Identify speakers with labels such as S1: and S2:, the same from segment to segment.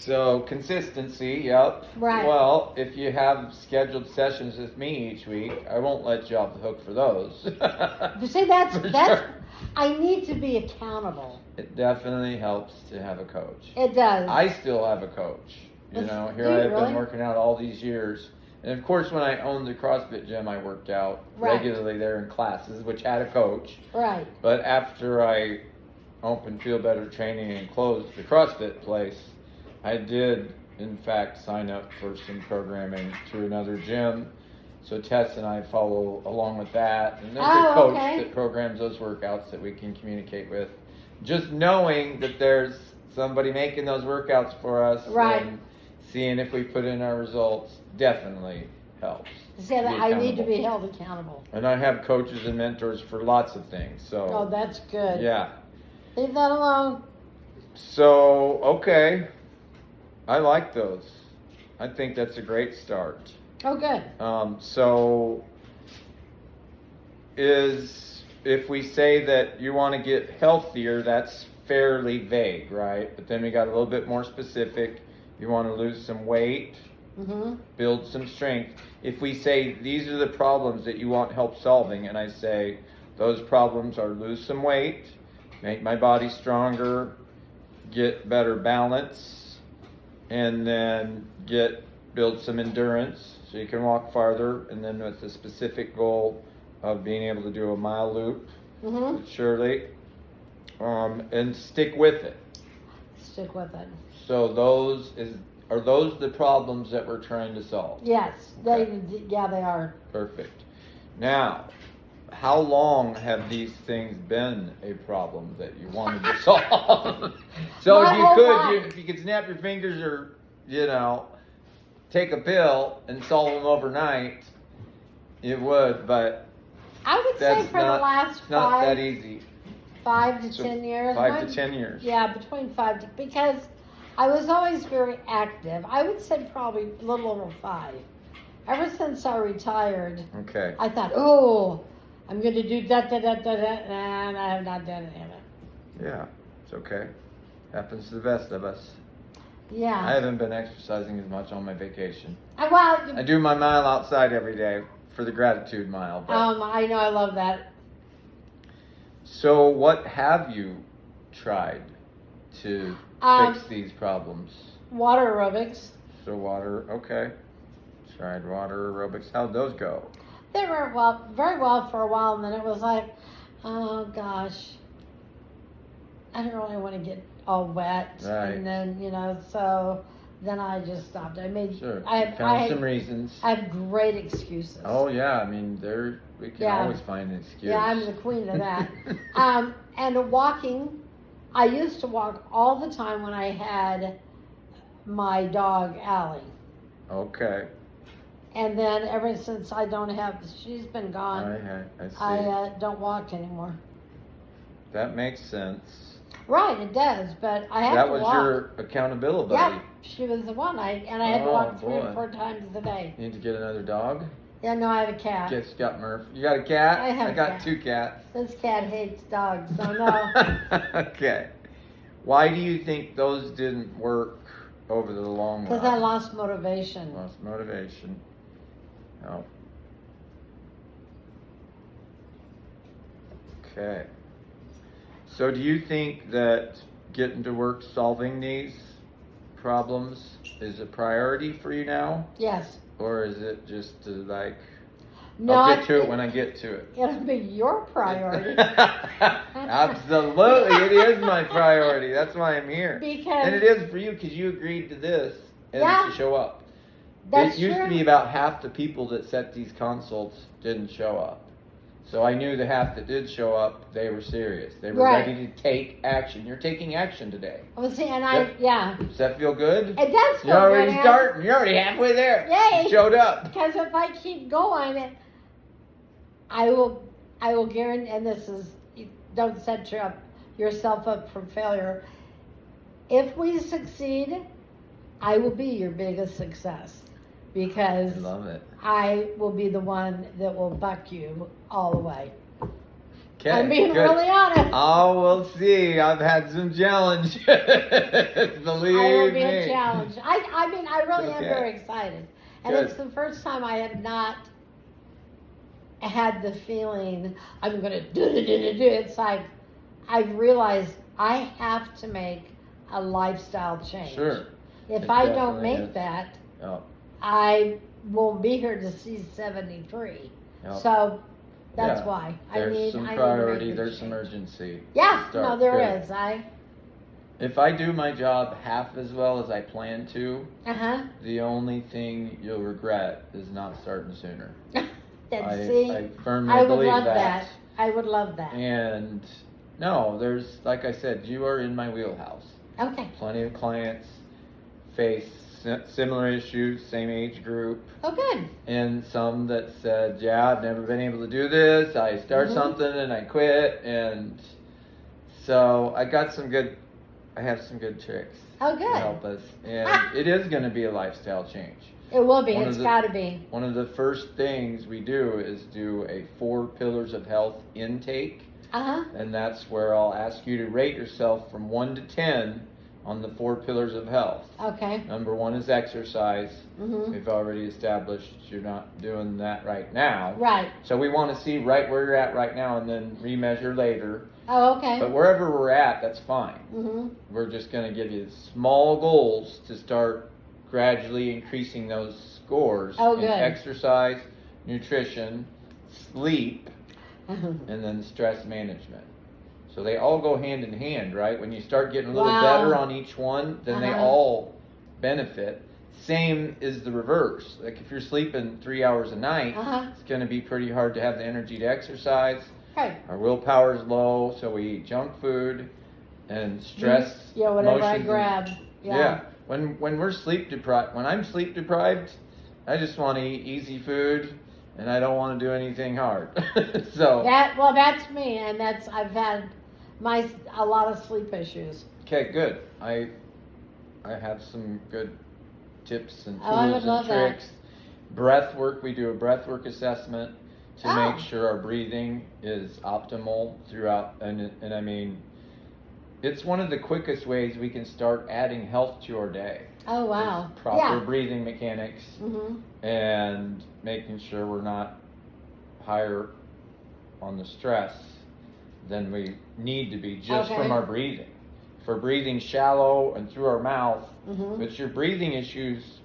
S1: So consistency, yep.
S2: Right.
S1: Well, if you have scheduled sessions with me each week, I won't let you off the hook for those.
S2: You see, that's
S1: For
S2: that's.
S1: sure.
S2: I need to be accountable.
S1: It definitely helps to have a coach.
S2: It does.
S1: I still have a coach. You
S2: That's-
S1: know,
S2: do
S1: here
S2: you
S1: I have
S2: really?
S1: been working out all these years. And of course, when I owned the CrossFit gym, I worked out
S2: Right.
S1: regularly there in classes, which had a coach.
S2: Right.
S1: But after I opened Feel Better Training and closed the CrossFit place, I did, in fact, sign up for some programming through another gym. So Tess and I follow along with that. And there's a coach
S2: okay.
S1: that programs those workouts that we can communicate with. Just knowing that there's somebody making those workouts for us
S2: Right.
S1: and seeing if we put in our results definitely helps.
S2: See, I need to be held accountable.
S1: And I have coaches and mentors for lots of things. So
S2: Oh, that's good.
S1: yeah.
S2: Leave that alone.
S1: So, okay. I like those. I think that's a great start.
S2: Oh, good.
S1: So, if we say that you want to get healthier, that's fairly vague, right? But then we got a little bit more specific. You want to lose some weight,
S2: Mm-hmm.
S1: build some strength. If we say these are the problems that you want help solving, and I say those problems are lose some weight, make my body stronger, get better balance, and then build some endurance so you can walk farther, and then with the specific goal of being able to do a mile loop
S2: Mm-hmm.
S1: with Shirley, and stick with it.
S2: Stick with it.
S1: So are those the problems that we're trying to solve?
S2: Yes.
S1: Okay.
S2: They are.
S1: Perfect. Now, how long have these things been a problem that you wanted to solve? So
S2: My
S1: if
S2: whole
S1: you
S2: life.
S1: if you could snap your fingers or, take a pill and solve them overnight, it would, but
S2: I would say
S1: that's
S2: for the last
S1: it's not that easy.
S2: 5 to
S1: So
S2: 10 years.
S1: 5 to 10 years.
S2: Yeah, between 5 to, because I was always very active. I would say probably a little over 5. Ever since I retired,
S1: Okay.
S2: I thought, oh, I'm going to do that, and I have not done any of it.
S1: Yeah, it's okay. Happens to the best of us.
S2: Yeah.
S1: I haven't been exercising as much on my vacation.
S2: Well,
S1: I do my mile outside every day for the gratitude mile. But
S2: I know, I love that.
S1: So what have you tried to fix these problems?
S2: Water aerobics.
S1: So water, okay. Tried water aerobics. How'd those go?
S2: They were very well for a while, and then it was like, oh gosh, I don't really want to get all wet,
S1: Right.
S2: and then so then I just stopped. I made
S1: Sure.
S2: I
S1: Found some reasons.
S2: have great excuses.
S1: Oh yeah, I mean we can
S2: Yeah.
S1: always find an excuse.
S2: Yeah, I'm the queen of that. And walking, I used to walk all the time when I had my dog Allie.
S1: Okay.
S2: And then ever since I don't have, she's been gone.
S1: I see.
S2: I don't walk anymore.
S1: That makes sense.
S2: Right, it does, but I have
S1: That
S2: to
S1: was
S2: walk.
S1: your accountability buddy.
S2: Yeah, she was the one. I had to
S1: Oh,
S2: walk 3
S1: boy.
S2: or 4 times a day.
S1: You need to get another dog?
S2: Yeah, no, I have a cat.
S1: Guess you got Murph. You got a cat?
S2: I have a
S1: got
S2: cat.
S1: 2 cats.
S2: This cat hates dogs, so no.
S1: Okay. Why do you think those didn't work over the long run?
S2: Because I lost motivation.
S1: Lost motivation. Oh. Okay. So do you think that getting to work solving these problems is a priority for you now?
S2: Yes.
S1: Or is it just to like,
S2: No,
S1: I'll get to it when I get to it?
S2: It'll be your priority.
S1: Absolutely, it is my priority. That's why I'm here.
S2: Because
S1: And it is for you because you agreed to this and
S2: Yeah.
S1: to show up.
S2: that's
S1: It used
S2: true.
S1: to be about half the people that set these consults didn't show up. So I knew the half that did show up, they were serious. They were
S2: Right.
S1: ready to take action. You're taking action today.
S2: Well, see, and
S1: Yep. Does that feel good?
S2: it does feel
S1: You're already
S2: good.
S1: starting. You're already halfway there.
S2: Yay.
S1: You showed up.
S2: Because if I keep going, I will guarantee, and this is, don't set yourself up for failure. If we succeed, I will be your biggest success
S1: I
S2: because
S1: love it.
S2: I will be the one that will buck you all the way.
S1: Okay,
S2: I'm being
S1: good.
S2: really honest.
S1: Oh, we'll see. I've had some challenges. Believe
S2: I will be
S1: me.
S2: a challenge. I mean, I really am
S1: Okay.
S2: very excited. And
S1: Good.
S2: it's the first time I have not had the feeling I'm going to do. It's like I've realized I have to make a lifestyle change.
S1: Sure.
S2: If
S1: It
S2: I don't
S1: definitely
S2: make
S1: is.
S2: that,
S1: Oh,
S2: I won't be here to see 73.
S1: Yep.
S2: So that's
S1: Yeah.
S2: why
S1: There's some
S2: I need
S1: priority.
S2: to make
S1: There's
S2: this
S1: some
S2: change.
S1: urgency.
S2: Yeah,
S1: Start.
S2: no, there
S1: Good.
S2: is.
S1: If I do my job half as well as I plan to,
S2: Uh
S1: the only thing you'll regret is not starting sooner.
S2: huh.
S1: I firmly
S2: I would
S1: believe
S2: love
S1: that.
S2: that. I would love that.
S1: And no, there's, like I said, you are in my wheelhouse.
S2: Okay.
S1: Plenty of clients face similar issues, same age group,
S2: Oh, good.
S1: and some that said, yeah, I've never been able to do this. I start
S2: Mhm.
S1: something and I quit. And so I have some good tricks
S2: Oh,
S1: to
S2: good.
S1: help us. And it is going to be a lifestyle change.
S2: It will be.
S1: One of
S2: It's
S1: the-
S2: got to be.
S1: One of the first things we do is do a 4 pillars of health intake.
S2: Uh
S1: And that's where I'll ask you to rate yourself from 1 to 10 on the 4 pillars of health.
S2: huh. Okay.
S1: Number 1 is exercise.
S2: Mhm.
S1: We've already established you're not doing that right now.
S2: Right.
S1: So we want to see right where you're at right now and then remeasure later.
S2: Oh, okay.
S1: But wherever we're at, that's fine.
S2: Mhm.
S1: We're just going to give you small goals to start gradually increasing those scores
S2: Oh,
S1: in
S2: good.
S1: exercise, nutrition, sleep,
S2: Mhm.
S1: and then stress management. So they all go hand in hand, right? When you start getting a little
S2: Wow.
S1: better on each one, then they
S2: Uh-huh.
S1: all benefit. Same is the reverse. Like if you're sleeping 3 hours a night,
S2: Uh-huh.
S1: it's going to be pretty hard to have the energy to exercise.
S2: Right.
S1: Our willpower is low, so we eat junk food and stress.
S2: Yeah, whatever I
S1: emotions and-
S2: grab.
S1: yeah. When we're sleep deprived, when I'm sleep deprived, I just want to eat easy food and I don't want to do anything hard. So
S2: That's me, and I've had a lot of sleep issues.
S1: okay, good. I have some good tips and
S2: Oh, I would
S1: tools
S2: love
S1: and
S2: that.
S1: tricks. Breath work, we do a breath work assessment to
S2: Oh.
S1: make sure our breathing is optimal throughout, and I mean, it's one of the quickest ways we can start adding health to our day.
S2: Oh, wow.
S1: Is proper breathing mechanics
S2: Mhm.
S1: and making sure we're not higher on the stress than we need to be just
S2: Okay.
S1: from our breathing. If we're breathing shallow and through our mouth,
S2: Mhm.
S1: but your breathing issues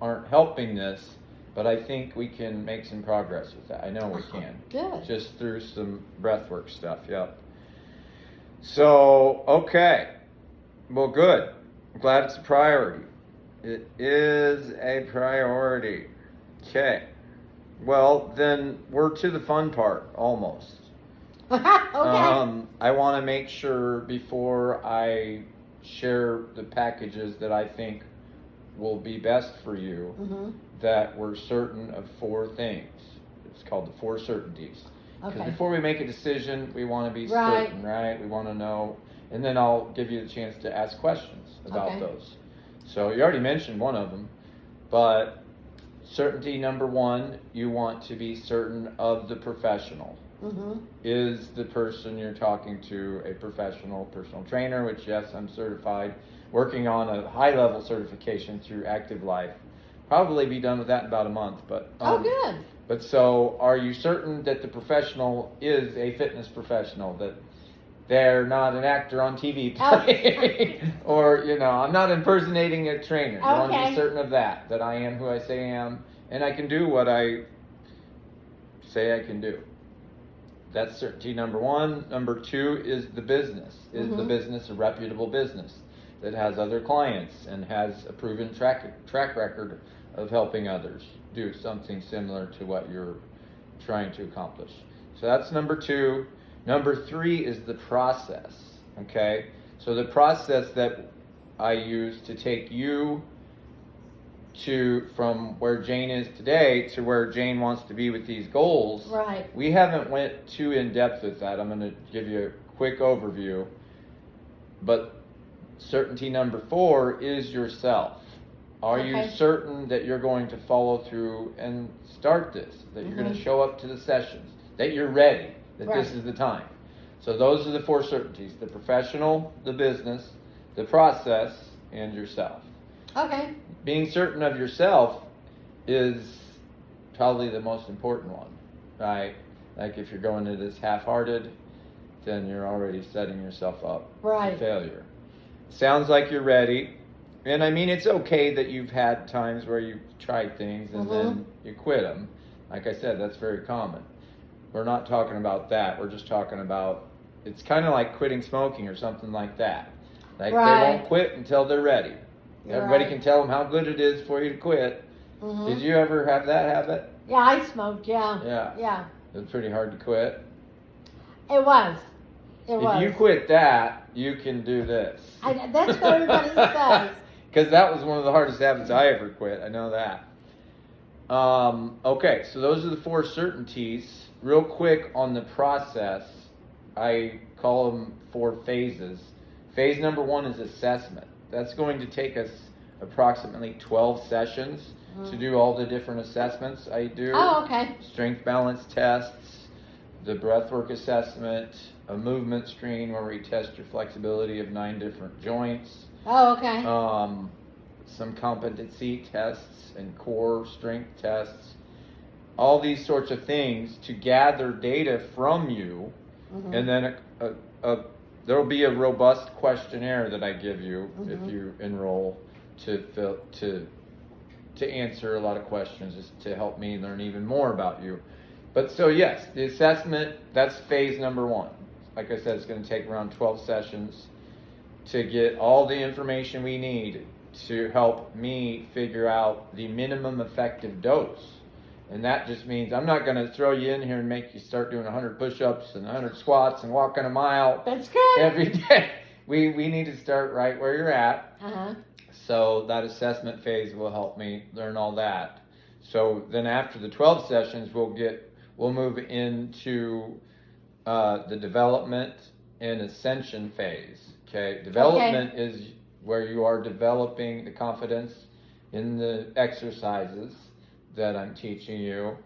S1: aren't helping this, but I think we can make some progress with that. I know we can.
S2: Good.
S1: Just through some breath work stuff, yep. So, okay. Well, good. I'm glad it's a priority. It is a priority. Okay. Well, then we're to the fun part, almost.
S2: Okay.
S1: I want to make sure before I share the packages that I think will be best for you,
S2: Mhm.
S1: that we're certain of 4 things. It's called the 4 certainties. Because
S2: Okay.
S1: before we make a decision, we want to be
S2: Right.
S1: certain, right? We want to know, and then I'll give you the chance to ask questions about
S2: Okay.
S1: those. So you already mentioned one of them, but certainty number 1, you want to be certain of the professional.
S2: Mhm.
S1: Is the person you're talking to a professional personal trainer, which yes, I'm certified, working on a high-level certification through Active Life. Probably be done with that in about a month, but
S2: Oh, good.
S1: but so, are you certain that the professional is a fitness professional, that they're not an actor on TV playing, or, I'm not impersonating a trainer. You want to
S2: Okay.
S1: be certain of that I am who I say I am, and I can do what I say I can do. That's certainty number 1. Number 2 is the business. Is the
S2: Mhm.
S1: business a reputable business that has other clients and has a proven track record of helping others do something similar to what you're trying to accomplish? So that's number 2. Number 3 is the process. Okay? So the process that I use to take you from where Jane is today to where Jane wants to be with these goals.
S2: Right.
S1: We haven't went too in depth with that. I'm going to give you a quick overview. But certainty number 4 is yourself. Are you
S2: Okay.
S1: certain that you're going to follow through and start this? That you're going to
S2: Mhm.
S1: show up to the sessions? That you're ready? that
S2: Right.
S1: this is the time. So those are the four certainties: the professional, the business, the process, and yourself.
S2: Okay.
S1: Being certain of yourself is probably the most important one, right? Like if you're going to this half-hearted, then you're already setting yourself up
S2: Right.
S1: for failure. Sounds like you're ready. And I mean, it's okay that you've had times where you've tried things and then you quit them. Like I said, that's very common. We're not talking about that. We're just talking about, it's kind of like quitting smoking or something like that. Like they
S2: Right.
S1: won't quit until they're ready.
S2: You're
S1: Everybody
S2: right.
S1: can tell them how good it is for you to quit. Did you ever have that habit?
S2: Yeah, I smoked, yeah.
S1: Yeah.
S2: Yeah.
S1: It's pretty hard to quit.
S2: It was. It
S1: If
S2: was.
S1: you quit that, you can do this.
S2: That's what everybody says.
S1: Because that was one of the hardest habits I ever quit. I know that. Okay, so those are the four certainties. Real quick on the process, I call them 4 phases. Phase number 1 is assessment. That's going to take us approximately 12 sessions to do all the different assessments I do.
S2: Oh, okay.
S1: Strength balance tests, the breathwork assessment, a movement screen where we test your flexibility of 9 different joints.
S2: Oh, okay.
S1: Some competency tests and core strength tests, all these sorts of things to gather data from you, and then there will be a robust questionnaire that I give you if you enroll to answer a lot of questions, just to help me learn even more about you. But so yes, the assessment, that's phase number 1. Like I said, it's going to take around 12 sessions to get all the information we need to help me figure out the minimum effective dose. And that just means I'm not going to throw you in here and make you start doing 100 push-ups and 100 squats and walking a mile
S2: That's good.
S1: every day. We need to start right where you're at.
S2: Uh-huh.
S1: So that assessment phase will help me learn all that. So then after the 12 sessions, we'll move into the development and ascension phase. Okay, development is where you are developing the confidence in the exercises that I'm teaching you,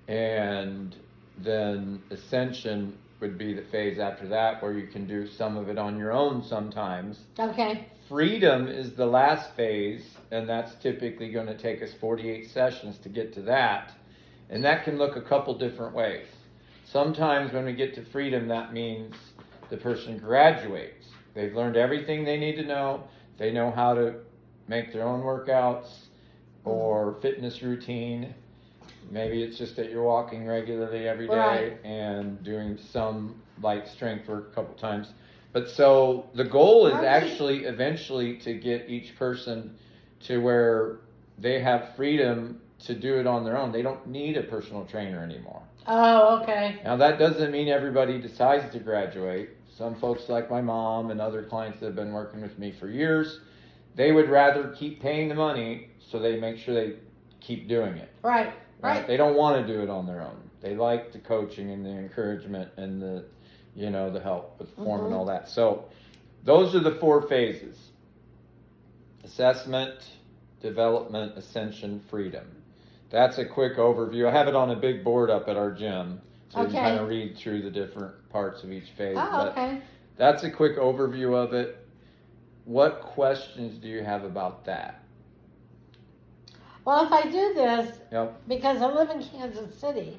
S1: and then ascension would be the phase after that, where you can do some of it on your own sometimes.
S2: Okay.
S1: Freedom is the last phase, and that's typically going to take us 48 sessions to get to that. And that can look a couple different ways. Sometimes when we get to freedom, that means the person graduates. They've learned everything they need to know. They know how to make their own workouts or fitness routine. Maybe it's just that you're walking regularly every day
S2: Right.
S1: and doing some light strength work a couple times. But so the goal is
S2: Right.
S1: actually eventually to get each person to where they have freedom to do it on their own. They don't need a personal trainer anymore.
S2: Oh, okay.
S1: Now that doesn't mean everybody decides to graduate. Some folks like my mom and other clients that have been working with me for years, they would rather keep paying the money so they make sure they keep doing it.
S2: Right. Right.
S1: They don't want to do it on their own. They like the coaching and the encouragement and the help with form and all that. So those are the 4 phases: assessment, development, ascension, freedom. That's a quick overview. I have it on a big board up at our gym, so you can kind of read through the different parts of each phase.
S2: Oh, okay.
S1: That's a quick overview of it. What questions do you have about that?
S2: Well, if I do this,
S1: Yep.
S2: because I live in Kansas City,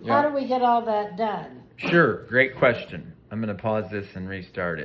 S1: Yep.
S2: how do we get all that done?
S1: Sure, great question. I'm going to pause this and restart it.